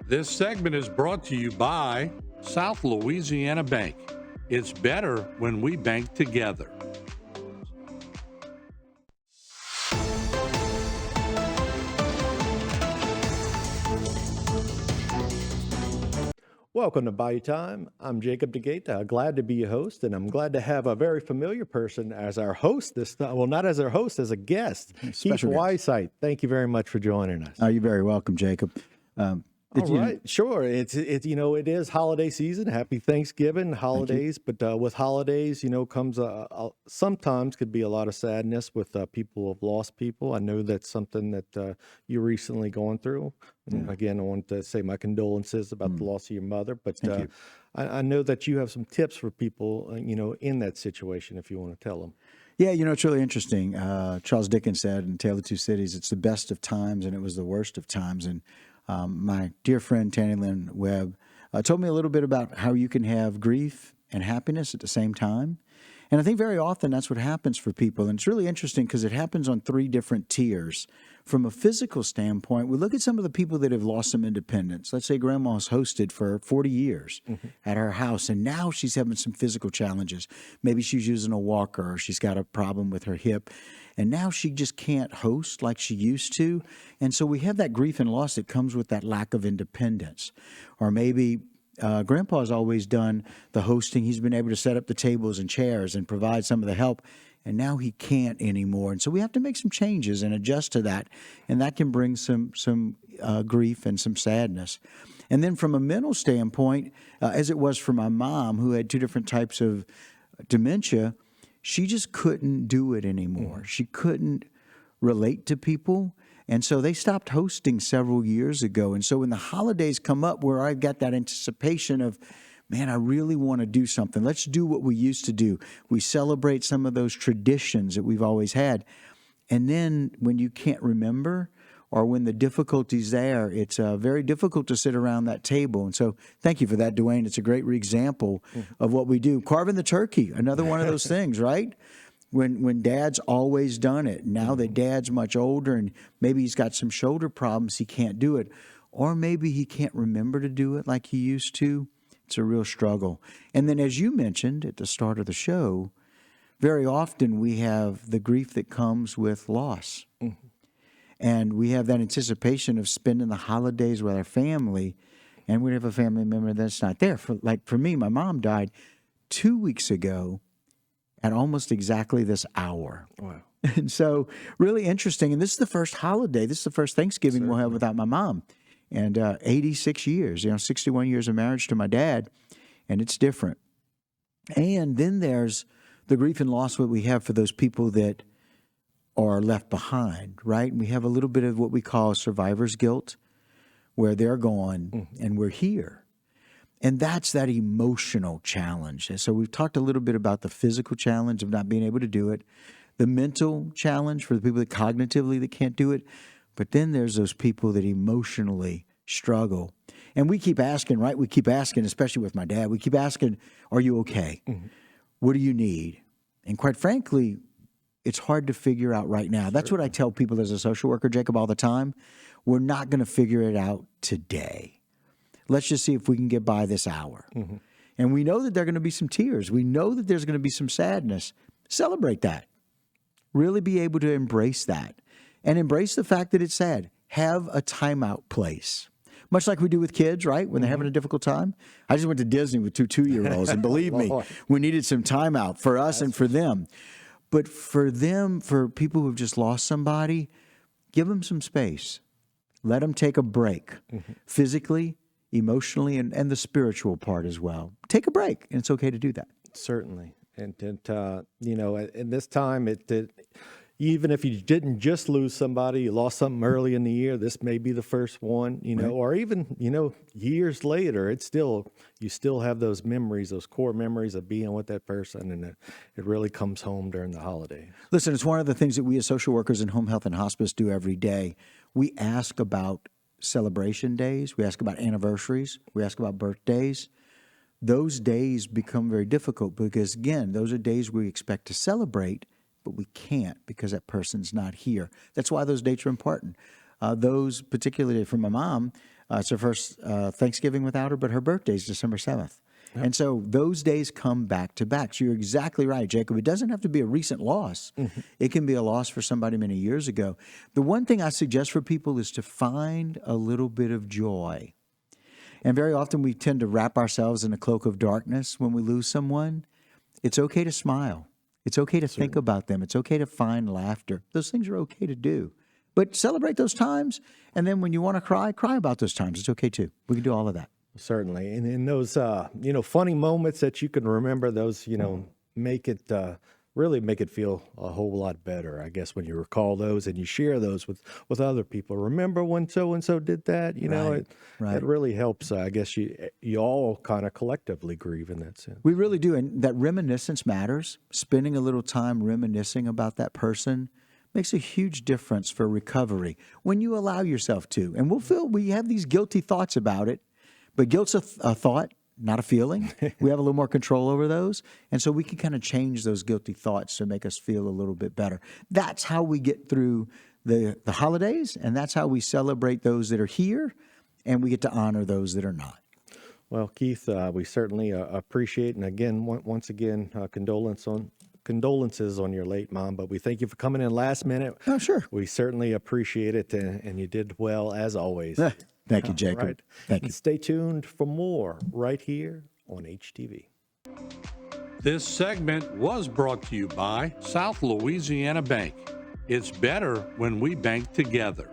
This segment is brought to you by South Louisiana Bank. It's better when we bank together. Welcome to Bayou Time. I'm Jacob DeGate. Glad to be your host, and I'm glad to have a very familiar person as our host this time. Well, not as our host, as a guest. Keith Special guest. Weisheit. Thank you very much for joining us. You're very welcome, Jacob. All right, sure. It is holiday season. Happy Thanksgiving, holidays. But with holidays, comes sometimes could be a lot of sadness with people who have lost people. I know that's something that you're recently going through. And again, I want to say my condolences about the loss of your mother. But I know that you have some tips for people, in that situation, if you want to tell them. Yeah, it's really interesting. Charles Dickens said in Tale of Two Cities, it's the best of times and it was the worst of times. And my dear friend Tanny Lynn Webb told me a little bit about how you can have grief and happiness at the same time. And I think very often that's what happens for people. And it's really interesting because it happens on three different tiers. From a physical standpoint, we look at some of the people that have lost some independence. Let's say grandma's hosted for 40 years at her house, and now she's having some physical challenges. Maybe she's using a walker or she's got a problem with her hip, and now she just can't host like she used to. And so we have that grief and loss that comes with that lack of independence. Or maybe Grandpa's always done the hosting. He's been able to set up the tables and chairs and provide some of the help, and now he can't anymore. And so we have to make some changes and adjust to that, and that can bring some grief and some sadness. And then from a mental standpoint, as it was for my mom, who had two different types of dementia, she just couldn't do it anymore. She couldn't relate to people. And so they stopped hosting several years ago. And so when the holidays come up where I've got that anticipation of, man, I really want to do something. Let's do what we used to do. We celebrate some of those traditions that we've always had. And then when you can't remember or when the difficulty's there, it's very difficult to sit around that table. And so thank you for that, Dwayne. It's a great example of what we do. Carving the turkey, another one of those things, right? When Dad's always done it. Now that Dad's much older and maybe he's got some shoulder problems, he can't do it. Or maybe he can't remember to do it like he used to. It's a real struggle. And then as you mentioned at the start of the show, very often we have the grief that comes with loss. And we have that anticipation of spending the holidays with our family, and we have a family member that's not there. For me, my mom died 2 weeks ago at almost exactly this hour. Wow. And so really interesting. And this is the first holiday. This is the first Thanksgiving we'll have without my mom. And 86 years, 61 years of marriage to my dad, and it's different. And then there's the grief and loss that we have for those people that are left behind, right? And we have a little bit of what we call survivor's guilt, where they're gone and we're here. And that's that emotional challenge. And so we've talked a little bit about the physical challenge of not being able to do it, the mental challenge for the people that cognitively that can't do it. But then there's those people that emotionally struggle. And we keep asking, right? We keep asking, especially with my dad, we keep asking, are you okay? What do you need? And quite frankly, it's hard to figure out right now. That's what I tell people as a social worker, Jacob, all the time. We're not going to figure it out today. Let's just see if we can get by this hour. And we know that there are going to be some tears. We know that there's going to be some sadness. Celebrate that. Really be able to embrace that. And embrace the fact that it's sad. Have a timeout place. Much like we do with kids, right? When they're having a difficult time. I just went to Disney with two 2-year-olds, and believe me, we needed some timeout for us and for them. But for them, for people who've just lost somebody, give them some space. Let them take a break, physically, emotionally, and the spiritual part as well. Take a break, and it's okay to do that. Certainly. And in this time, even if you didn't just lose somebody, you lost something early in the year, this may be the first one, or even, years later, you still have those memories, those core memories of being with that person, and it really comes home during the holiday. Listen, it's one of the things that we as social workers in home health and hospice do every day. We ask about celebration days. We ask about anniversaries. We ask about birthdays. Those days become very difficult because, again, those are days we expect to celebrate, but we can't because that person's not here. That's why those dates are important. those particularly for my mom, it's her first Thanksgiving without her, but her birthday's December 7th. Yep. And so those days come back to back. So you're exactly right, Jacob. It doesn't have to be a recent loss. It can be a loss for somebody many years ago. The one thing I suggest for people is to find a little bit of joy. And very often we tend to wrap ourselves in a cloak of darkness when we lose someone. It's okay to smile. It's okay to think about them. It's okay to find laughter. Those things are okay to do. But celebrate those times. And then when you want to cry, cry about those times. It's okay too. We can do all of that. Certainly. And in those, funny moments that you can remember, those, make it, really make it feel a whole lot better, I guess, when you recall those and you share those with other people. Remember when so-and-so did that? It really helps. I guess you all kind of collectively grieve in that sense. We really do. And that reminiscence matters. Spending a little time reminiscing about that person makes a huge difference for recovery when you allow yourself to. And we have these guilty thoughts about it. But guilt's a thought, not a feeling. We have a little more control over those. And so we can kind of change those guilty thoughts to make us feel a little bit better. That's how we get through the holidays, and that's how we celebrate those that are here, and we get to honor those that are not. Well, Keith, we certainly appreciate, and again, once again, condolences on your late mom, but we thank you for coming in last minute. Oh, sure. We certainly appreciate it, and you did well, as always. Thank you, Jacob. Right. Thank you. And stay tuned for more right here on HTV. This segment was brought to you by South Louisiana Bank. It's better when we bank together.